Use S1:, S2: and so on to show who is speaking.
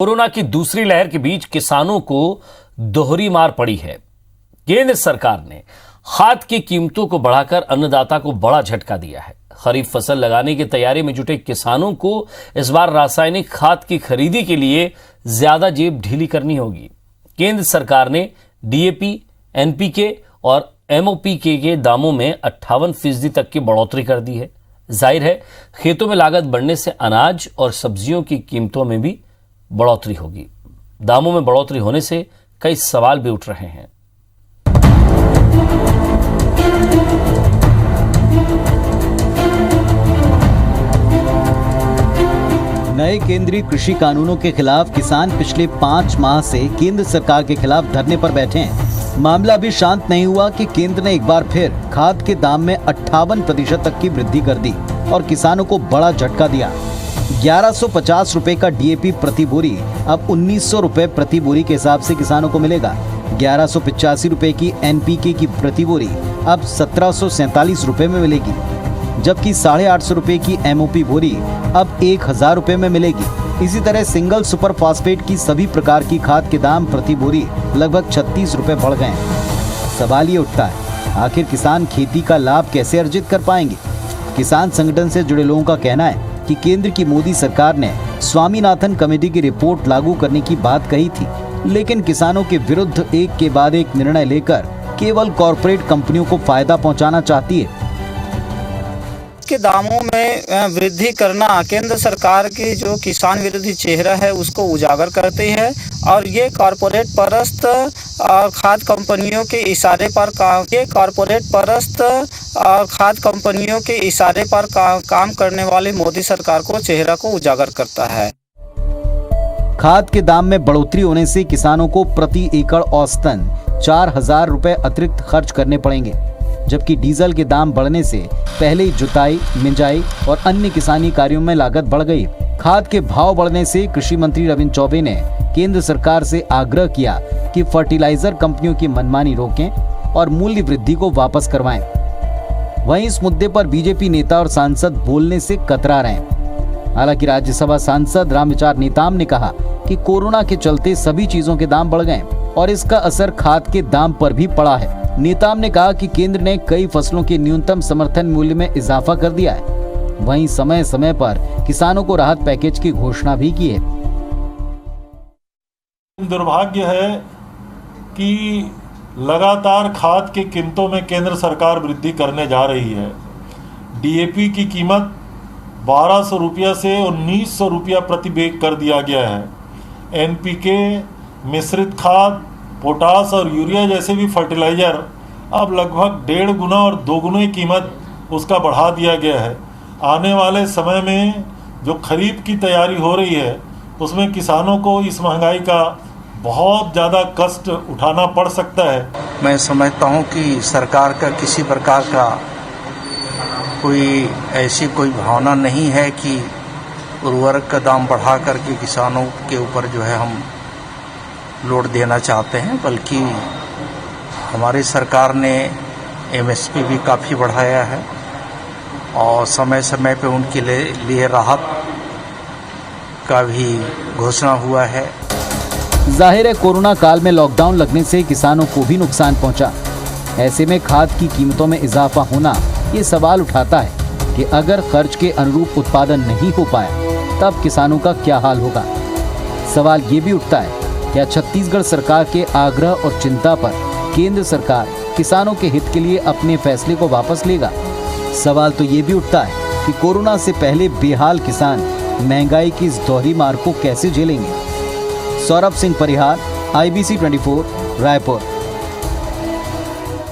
S1: Corona की दूसरी लहर के बीच किसानों को दोहरी मार पड़ी है। केंद्र सरकार ने खाद की कीमतों को बढ़ाकर अन्नदाता को बड़ा झटका दिया है। खरीफ फसल लगाने की तैयारी में जुटे किसानों को इस बार रासायनिक खाद की खरीदी के लिए ज्यादा जेब ढीली करनी होगी। केंद्र सरकार ने डीएपी, एनपीके और एमओपीके के दामों में 58% तक की बढ़ोतरी कर दी है। जाहिर है, खेतों में लागत बढ़ने से अनाज और सब्जियों की कीमतों में भी बढ़ोतरी होगी। दामों में बढ़ोतरी होने से कई सवाल भी उठ रहे हैं।
S2: नए केंद्रीय कृषि कानूनों के खिलाफ किसान पिछले 5 माह से केंद्र सरकार के खिलाफ धरने पर बैठे हैं। मामला अभी शांत नहीं हुआ कि केंद्र ने एक बार फिर खाद के दाम में 58% तक की वृद्धि कर दी और किसानों को बड़ा झटका दिया। 1150 रुपए का डीएपी प्रति बोरी अब 1900 रुपए प्रति बोरी के हिसाब से किसानों को मिलेगा। 1185 रुपए की एनपीके की प्रति बोरी अब 1747 रुपए में मिलेगी, जबकि 850 रुपए की एमओपी बोरी अब 1000 रुपए में मिलेगी। इसी तरह सिंगल सुपर फास्फेट की सभी प्रकार की खाद के दाम प्रति बोरी लगभग 36 रुपए बढ़ गए। सवाल ये उठता है, आखिर किसान खेती का लाभ कैसे अर्जित कर पाएंगे? किसान संगठन से जुड़े लोगों का कहना है कि केंद्र की मोदी सरकार ने स्वामीनाथन कमेटी की रिपोर्ट लागू करने की बात कही थी, लेकिन किसानों के विरुद्ध एक के बाद एक निर्णय लेकर केवल कॉरपोरेट कंपनियों को फायदा पहुंचाना चाहती है।
S3: के दामों में वृद्धि करना केंद्र सरकार की जो किसान विरोधी चेहरा है उसको उजागर करती है और ये कॉरपोरेट परस्त और खाद कंपनियों के इशारे पर काम करने वाली मोदी सरकार को चेहरा को उजागर करता है।
S2: खाद के दाम में बढ़ोतरी होने से किसानों को प्रति एकड़ औसतन 4000 रुपए अतिरिक्त खर्च करने पड़ेंगे, जबकि डीजल के दाम बढ़ने से पहले ही जुताई, मिंजाई और अन्य किसानी कार्यों में लागत बढ़ गई। खाद के भाव बढ़ने से कृषि मंत्री रविंद्र चौबे ने केंद्र सरकार से आग्रह किया कि फर्टिलाइजर कंपनियों की मनमानी रोकें और मूल्य वृद्धि को वापस करवाएं। वहीं इस मुद्दे पर बीजेपी नेता और सांसद बोलने से कतरा रहे हैं। हालांकि राज्यसभा सांसद रामविचार नेताम ने कहा कि कोरोना के चलते सभी चीजों के दाम बढ़ गए और इसका असर खाद के दाम पर भी पड़ा है। नेताम ने कहा कि केंद्र ने कई फसलों के न्यूनतम समर्थन मूल्य में इजाफा कर दिया है। वहीं समय समय पर किसानों को राहत पैकेज की घोषणा भी की है।
S4: दुर्भाग्य है कि लगातार खाद की कीमतों में केंद्र सरकार वृद्धि करने जा रही है। डीएपी की कीमत 1200 रुपया से 1900 रुपया प्रति बैग कर दिया गया है। एनपीके, मिश्रित खाद, पोटास और यूरिया जैसे भी फर्टिलाइज़र अब लगभग 1.5 गुना और 2 गुना कीमत उसका बढ़ा दिया गया है। आने वाले समय में जो खरीफ की तैयारी हो रही है उसमें किसानों को इस महंगाई का बहुत ज़्यादा कष्ट उठाना पड़ सकता है।
S5: मैं समझता हूं कि सरकार का किसी प्रकार का कोई भावना नहीं है कि उर्वरक का दाम बढ़ा करके किसानों के ऊपर जो है हम लोड देना चाहते हैं, बल्कि हमारी सरकार ने एमएसपी भी काफ़ी बढ़ाया है और समय समय पे उनके लिए राहत का भी घोषणा हुआ है।
S2: जाहिर है, कोरोना काल में लॉकडाउन लगने से किसानों को भी नुकसान पहुंचा। ऐसे में खाद की कीमतों में इजाफा होना ये सवाल उठाता है कि अगर खर्च के अनुरूप उत्पादन नहीं हो पाया तब किसानों का क्या हाल होगा। सवाल ये भी उठता है, क्या छत्तीसगढ़ सरकार के आग्रह और चिंता पर केंद्र सरकार किसानों के हित के लिए अपने फैसले को वापस लेगा? सवाल तो ये भी उठता है कि कोरोना से पहले बेहाल किसान महंगाई की इस दोहरी मार को कैसे झेलेंगे। सौरभ सिंह परिहार, IBC 24, रायपुर।